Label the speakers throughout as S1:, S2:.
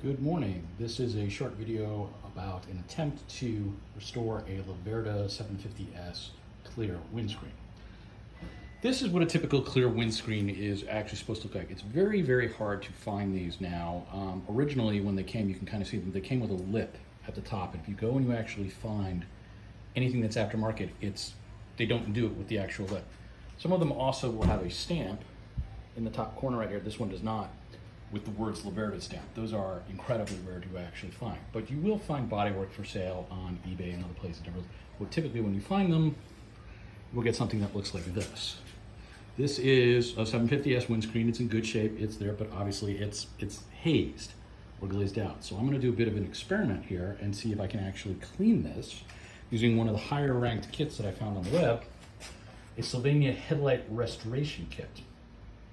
S1: Good morning. This is a short video about an attempt to restore a Laverda 750S clear windscreen. This is what a typical clear windscreen is actually supposed to look like. It's very, very hard to find these now. Originally, when they came, you can kind of see them. They came with a lip at the top. And if you go and you actually find anything that's aftermarket, they don't do it with the actual lip. Some of them also will have a stamp in the top corner right here. This one does not, with the words laverda stamp. Those are incredibly rare to actually find. But you will find bodywork for sale on eBay and other places. Well, typically when you find them, we'll get something that looks like this. This is a 750S windscreen. It's in good shape. It's there, but obviously it's hazed or glazed out. So I'm gonna do a bit of an experiment here and see if I can actually clean this using one of the higher ranked kits that I found on the web, a Sylvania headlight restoration kit.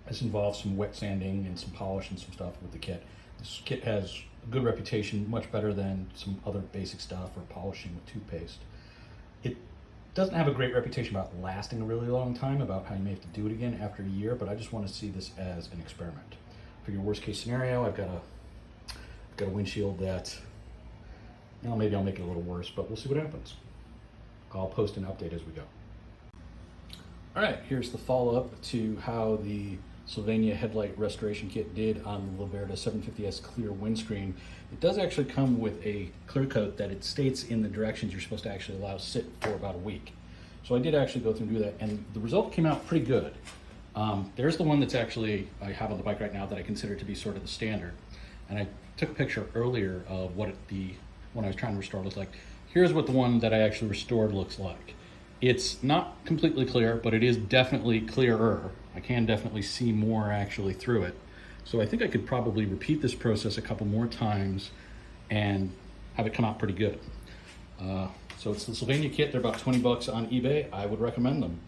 S1: This involves some wet sanding and some polish and some stuff with the kit. This kit has a good reputation, much better than some other basic stuff or polishing with toothpaste. It doesn't have a great reputation about lasting a really long time, about how you may have to do it again after a year, but I just want to see this as an experiment. For your worst case scenario, I've got a windshield that, maybe I'll make it a little worse, but we'll see what happens. I'll post an update as we go. All right, here's the follow-up to how the Sylvania headlight restoration kit did on the Laverda 750S clear windscreen. It does actually come with a clear coat that it states in the directions you're supposed to actually allow sit for about a week. So I did actually go through and do that, and the result came out pretty good. There's the one that's actually, I have on the bike right now that I consider to be sort of the standard. And I took a picture earlier of what the one I was trying to restore looked like. Here's what the one that I actually restored looks like. It's not completely clear, but it is definitely clearer. I can definitely see more actually through it. So I think I could probably repeat this process a couple more times and have it come out pretty good. So it's the Sylvania kit. They're about 20 bucks on eBay. I would recommend them.